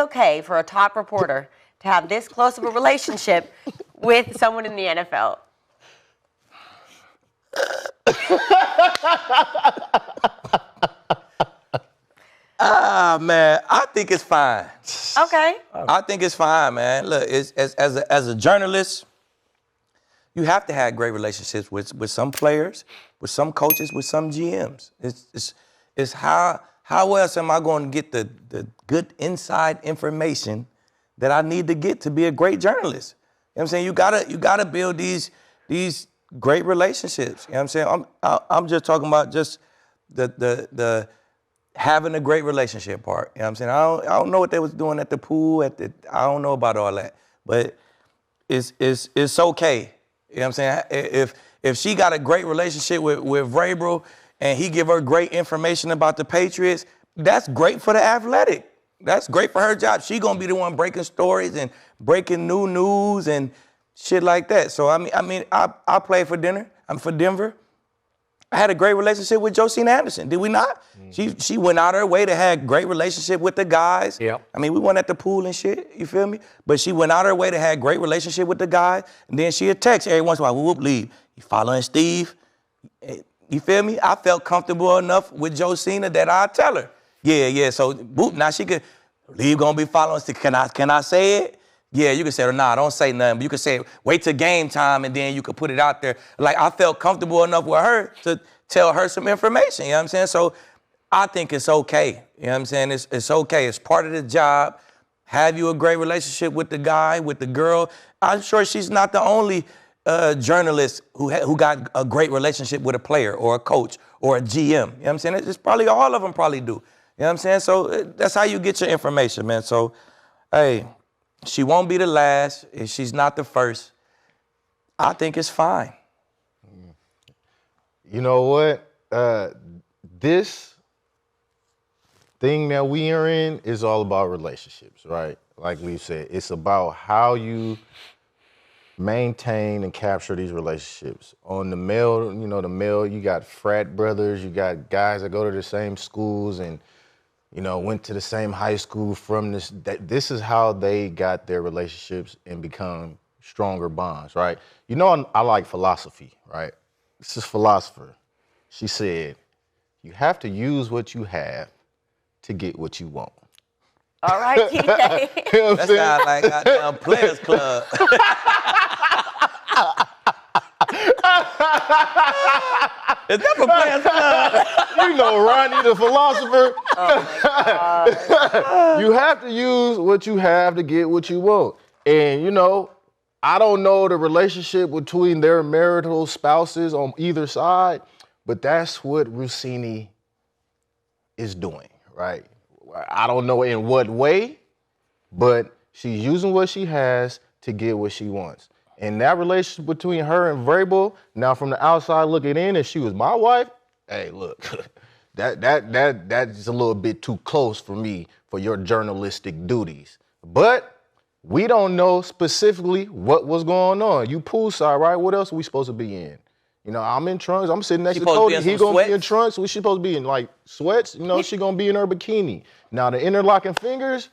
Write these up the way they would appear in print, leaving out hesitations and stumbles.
okay for a top reporter to have this close of a relationship with someone in the NFL? Man, I think it's fine. Okay. I think it's fine, man. Look, as a journalist, you have to have great relationships with some players, with some coaches, with some GMs. It's how else am I going to get the good inside information that I need to get to be a great journalist? You know what I'm saying? You gotta build these great relationships. You know what I'm saying? I'm just talking about just the having a great relationship part. You know what I'm saying? I don't know what they was doing at the pool, I don't know about all that. But it's okay. You know what I'm saying? If she got a great relationship with Vrabel and he give her great information about the Patriots, that's great for the Athletic. That's great for her job. She gonna be the one breaking stories and breaking new news and shit like that. So I played for Denver. I had a great relationship with Josina Anderson, did we not? Mm-hmm. She went out her way to have great relationship with the guys. Yep. I mean, we went at the pool and shit, you feel me? But she went out her way to have great relationship with the guys, and then she'd text every once in a while, whoop, leave. You following Steve? You feel me? I felt comfortable enough with Josina that I'd tell her. Yeah, so boop, now she could, leave gonna be following Steve. Can I say it? Yeah, you can say, nah, don't say nothing. But you can say, wait till game time, and then you can put it out there. Like, I felt comfortable enough with her to tell her some information, you know what I'm saying? So I think it's okay, you know what I'm saying? It's okay. It's part of the job. Have you a great relationship with the guy, with the girl? I'm sure she's not the only journalist who got a great relationship with a player or a coach or a GM, you know what I'm saying? It's probably all of them probably do, you know what I'm saying? So that's how you get your information, man. So, hey, she won't be the last if she's not the first. I think it's fine. You know what? This thing that we are in is all about relationships, right? Like we said, it's about how you maintain and capture these relationships. On the male, you got frat brothers, you got guys that go to the same schools and went to the same high school from this. This is how they got their relationships and become stronger bonds, right? I like philosophy, right? This is philosopher. She said, you have to use what you have to get what you want. All right, TJ. You know that sounds like goddamn Players Club. Is that for Players Club? You know Ronnie the philosopher. Oh my God. You have to use what you have to get what you want. And, I don't know the relationship between their marital spouses on either side, but that's what Russini is doing, right? I don't know in what way, but she's using what she has to get what she wants. And that relationship between her and Vrabel, now from the outside looking in, if she was my wife, hey, look, that's a little bit too close for me for your journalistic duties. But we don't know specifically what was going on. You poolside, right? What else are we supposed to be in? I'm in trunks. I'm sitting next to Cody. He gonna be in trunks. She supposed to be in like sweats. She gonna be in her bikini. Now the interlocking fingers,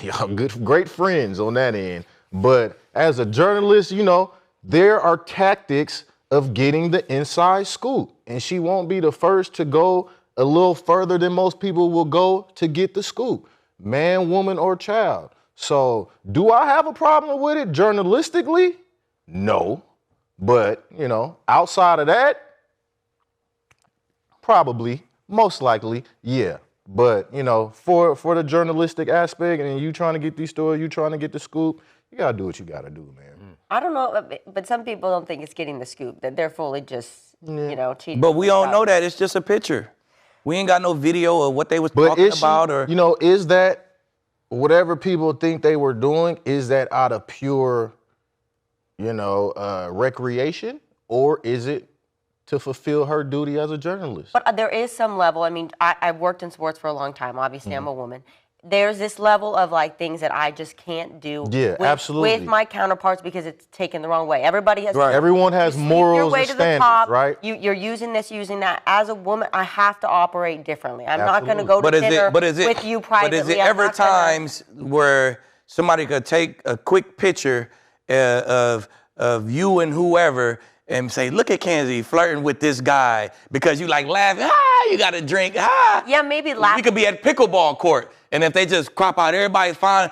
y'all great friends on that end. But as a journalist, there are tactics of getting the inside scoop, and she won't be the first to go a little further than most people will go to get the scoop, man, woman, or child. So do I have a problem with it journalistically? No. But, outside of that, probably, most likely, yeah. But, for the journalistic aspect and you trying to get these stories, you trying to get the scoop, you got to do what you got to do, man. I don't know, but some people don't think it's getting the scoop, that they're fully just, cheating. But we don't know that. It's just a picture. We ain't got no video of what they was talking about. Or is that whatever people think they were doing, is that out of pure, recreation, or is it to fulfill her duty as a journalist? But there is some level. I mean, I've worked in sports for a long time. Obviously, I'm a woman. there's this level of like things that I just can't do absolutely. with my counterparts because it's taken the wrong way. Everybody has Everyone has morals your way and to standards, the top, right? You're using this, using that. As a woman, I have to operate differently. I'm not going to go to But dinner with you privately. But is it ever times where somebody could take a quick picture of you and whoever and say, look at Kenzie flirting with this guy because you like laughing, you got a drink, Yeah, maybe laughing. You could be at pickleball court, and if they just crop out, everybody find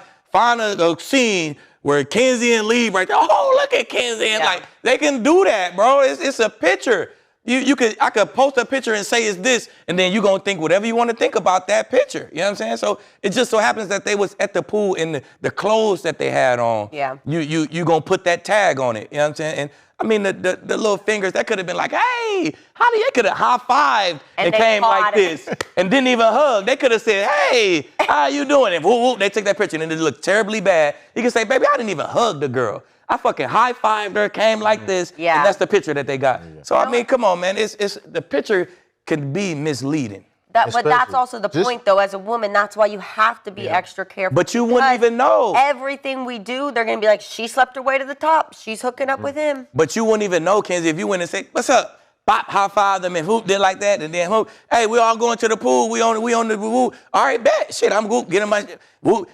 a scene where Kenzie and Lee right there, oh, look at Kenzie, and like, they can do that, bro. It's a picture. I could post a picture and say it's this, and then you're going to think whatever you want to think about that picture. You know what I'm saying? So it just so happens that they was at the pool in the clothes that they had on. Yeah. You going to put that tag on it. You know what I'm saying? And I mean, the little fingers, that could have been like, hey, how do you could have high-fived and came like this and didn't even hug. They could have said, hey, how you doing? And whoop, whoop, they took that picture and it looked terribly bad. You can say, baby, I didn't even hug the girl. I fucking high-fived her, came like this, and that's the picture that they got. So, I mean, come on, man. It's the picture can be misleading. But that's also the point, though. As a woman, that's why you have to be extra careful. But you wouldn't even know. Everything we do, they're going to be like, she slept her way to the top. She's hooking up with him. But you wouldn't even know, Kenzie, if you went and say, what's up? Bop, high-five them and whoop, did like that, and then whoop. Hey, we all going to the pool. We on the whoop. All right, bet. Shit, I'm whoop, getting my whoop.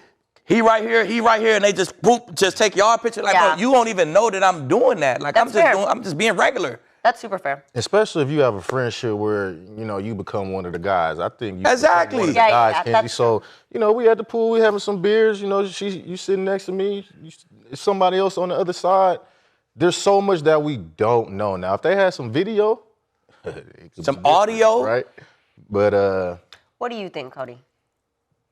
He right here, and they just whoop, just take y'all picture. Like, bro, you won't even know that I'm doing that. Like, I'm just being regular. That's super fair. Especially if you have a friendship where, you become one of the guys. I think you exactly become one of the guys, Kenzie. So, we at the pool, we having some beers, you sitting next to me, somebody else on the other side. There's so much that we don't know. Now, if they had some video, some audio, right? But what do you think, Cody?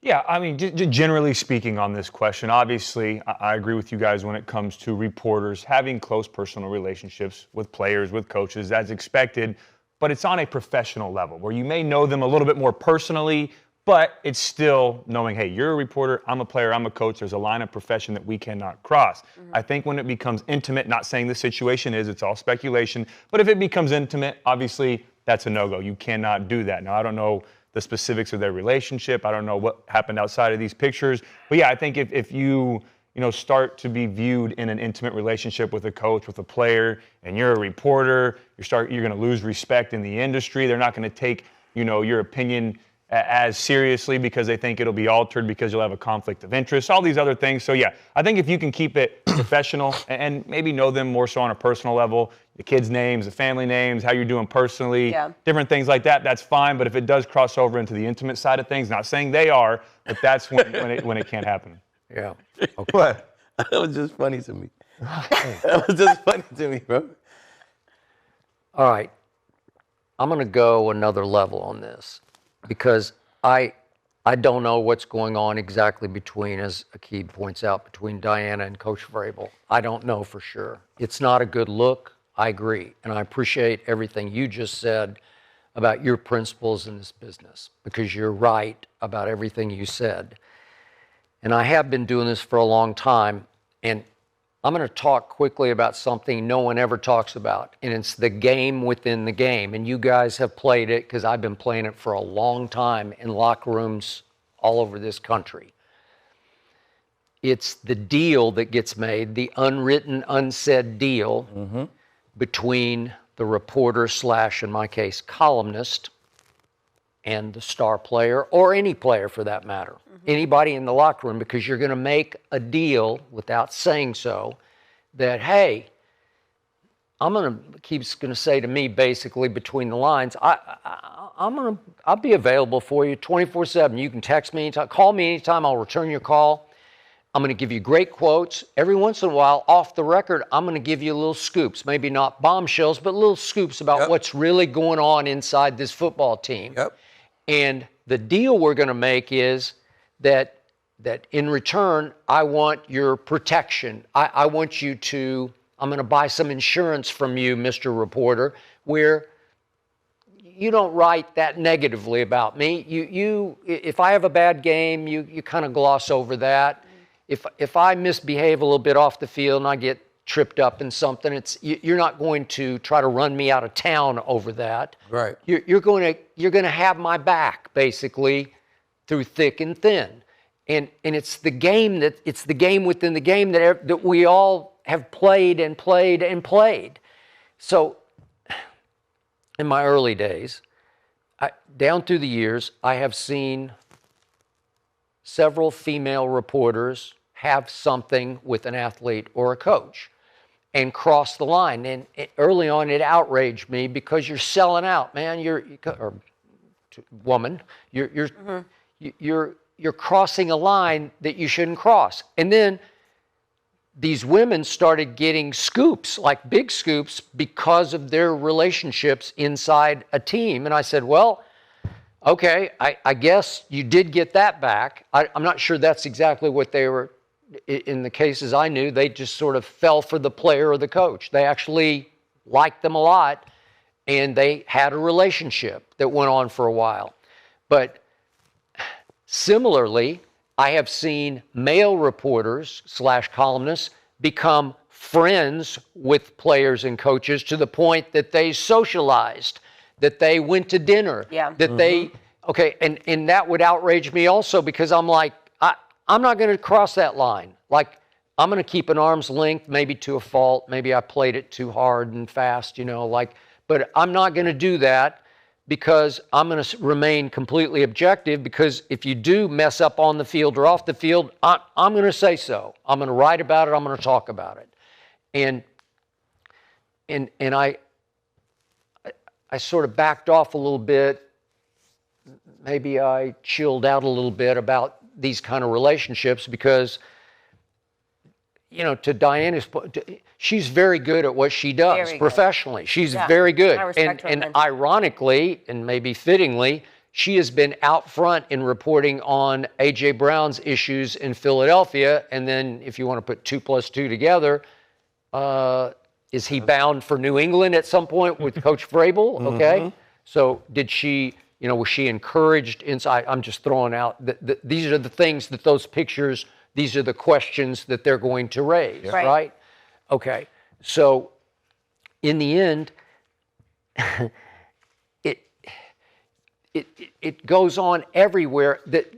Yeah, I mean, generally speaking on this question, obviously, I agree with you guys when it comes to reporters having close personal relationships with players, with coaches, as expected, but it's on a professional level where you may know them a little bit more personally, but it's still knowing, hey, you're a reporter, I'm a player, I'm a coach, there's a line of profession that we cannot cross. I think when it becomes intimate, not saying the situation is, it's all speculation, but if it becomes intimate, obviously, that's a no-go. You cannot do that. Now, I don't know the specifics of their relationship. I don't know what happened outside of these pictures. But yeah, I think if you start to be viewed in an intimate relationship with a coach, with a player, and you're a reporter, you're going to lose respect in the industry. They're not going to take, your opinion as seriously because they think it'll be altered because you'll have a conflict of interest, all these other things. So yeah, I think if you can keep it professional and maybe know them more so on a personal level, the kids' names, the family names, how you're doing personally, different things like that, that's fine. But if it does cross over into the intimate side of things, not saying they are, but that's when it can't happen. Yeah. Okay. What? That was just funny to me. That was just funny to me, bro. All right. I'm going to go another level on this because I don't know what's going on exactly between, as Aqib points out, between Dianna and Coach Vrabel. I don't know for sure. It's not a good look. I agree. And I appreciate everything you just said about your principles in this business because you're right about everything you said. And I have been doing this for a long time. And I'm going to talk quickly about something no one ever talks about. And it's the game within the game. And you guys have played it because I've been playing it for a long time in locker rooms all over this country. It's the deal that gets made, the unwritten, unsaid deal between the reporter / in my case, columnist and the star player, or any player for that matter, anybody in the locker room, because you're going to make a deal without saying so that, hey, Aqib's going to say to me basically between the lines, I'll be available for you 24/7. You can text me anytime, call me anytime, I'll return your call. I'm going to give you great quotes. Every once in a while, off the record, I'm going to give you little scoops, maybe not bombshells, but little scoops about what's really going on inside this football team. And the deal we're going to make is that in return, I want your protection. I want you to, I'm going to buy some insurance from you, Mr. Reporter, where you don't write that negatively about me. If I have a bad game, you kind of gloss over that. If I misbehave a little bit off the field and I get tripped up in something, you're not going to try to run me out of town over that. Right. You're going to have my back basically through thick and thin. And it's the game within the game that we all have played and played and played. So in my early days, down through the years, I have seen several female reporters have something with an athlete or a coach and cross the line. And early on, it outraged me because you're selling out, man. Or woman, you're crossing a line that you shouldn't cross. And then these women started getting scoops, like big scoops, because of their relationships inside a team. And I said, well, okay, I guess you did get that back. I'm not sure that's exactly what they were. In the cases I knew, they just sort of fell for the player or the coach. They actually liked them a lot, and they had a relationship that went on for a while. But similarly, I have seen male reporters / columnists become friends with players and coaches to the point that they socialized, that they went to dinner, that they, and that would outrage me also, because I'm like, I'm not going to cross that line. Like, I'm going to keep an arm's length, maybe to a fault. Maybe I played it too hard and fast, but I'm not going to do that, because I'm going to remain completely objective, because if you do mess up on the field or off the field, I'm going to say so. I'm going to write about it. I'm going to talk about it. And I sort of backed off a little bit. Maybe I chilled out a little bit about these kind of relationships, because, to Diana's point, she's very good at what she does professionally. She's very good. I respect her and ironically, and maybe fittingly, she has been out front in reporting on A.J. Brown's issues in Philadelphia. And then if you want to put 2 + 2 together, is he bound for New England at some point with Coach Vrabel? Okay. So did she, was she encouraged inside? I'm just throwing out, these are the things that those pictures, these are the questions that they're going to raise, right? Okay. So in the end, it goes on everywhere that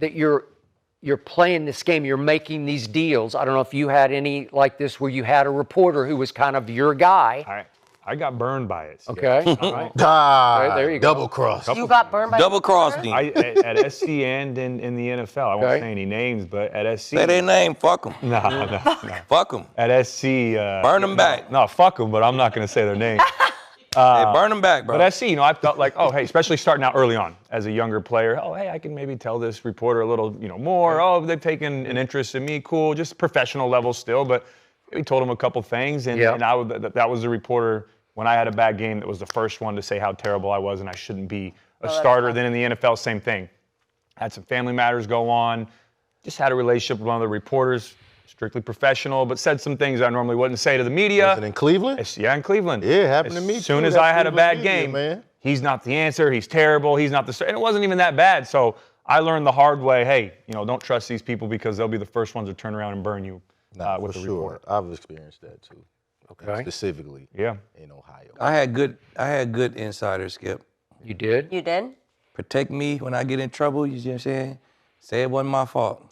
you're playing this game, you're making these deals. I don't know if you had any like this where you had a reporter who was kind of your guy. I got burned by it. Okay. Yeah. All right. There you go. Double cross. You got burned by Double-crossed him. At SC and in the NFL. I won't say any names, but at SC. Say their name, fuck them. No. Fuck them. At SC. Burn them back. No, fuck them, but I'm not going to say their name. Hey, burn them back, bro. But SC, I felt like, oh, hey, especially starting out early on as a younger player, oh, hey, I can maybe tell this reporter a little, more. Oh, they've taken an interest in me. Cool, just professional level still. But we told him a couple things, and that was the reporter, when I had a bad game, that was the first one to say how terrible I was and I shouldn't be a starter. Then in the NFL, same thing. Had some family matters go on. Just had a relationship with one of the reporters, strictly professional, but said some things I normally wouldn't say to the media. Was it in Cleveland? Yeah, in Cleveland. Yeah, it happened to me As soon too. as That I had a bad Cleveland media, game, man. He's not the answer. He's terrible. He's not the. And it wasn't even that bad. So I learned the hard way. Hey, don't trust these people, because they'll be the first ones to turn around and burn you with a report. I've experienced that too. Okay. Specifically. Yeah. In Ohio. I had good insiders, Skip. You did? You did? Protect me when I get in trouble. You see what I'm saying? Say it wasn't my fault.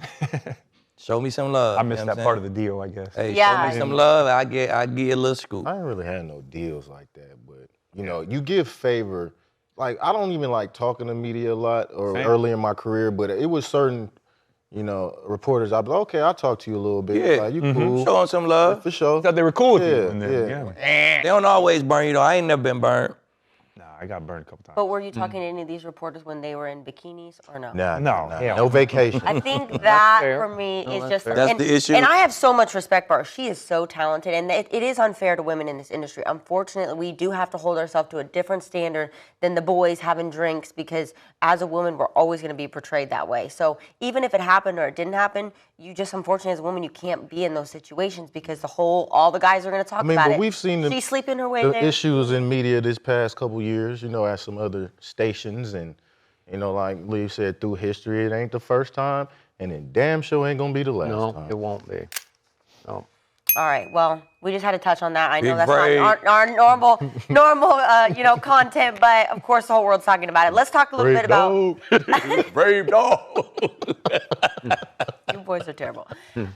Show me some love. I missed that part of the deal, I guess. Hey, Yeah. show me some love. I give you a little scoop. I ain't really had no deals like that, but you give favor. Like, I don't even like talking to media a lot or early in my career, but it was certain, reporters. I'd be like, okay, I'll talk to you a little bit. Yeah. Like, you cool. Show them some love. For sure. Thought they were cool with you. Yeah, And then, They don't always burn you, though. I ain't never been burned. Nah, I got burned a couple times. But were you talking to any of these reporters when they were in bikinis or no? No. Hell No vacation. I think that fair. for me is that's just fair. That's the issue. And I have so much respect for her. She is so talented, and it is unfair to women in this industry. Unfortunately, we do have to hold ourselves to a different standard than the boys having drinks, because as a woman, we're always going to be portrayed that way. So even if it happened or it didn't happen, you just, unfortunately, as a woman, you can't be in those situations, because all the guys are going to talk about but it. we've seen She's sleeping her way the there. issues in media this past couple years, at some other stations, and like Lee said, through history, it ain't the first time, and it damn sure ain't gonna be the last time. No, it won't be. No. All right. Well, we just had to touch on that. I know Big that's brave. not our normal content, but of course the whole world's talking about it. Let's talk a little bit about. Brave dog. You boys are terrible.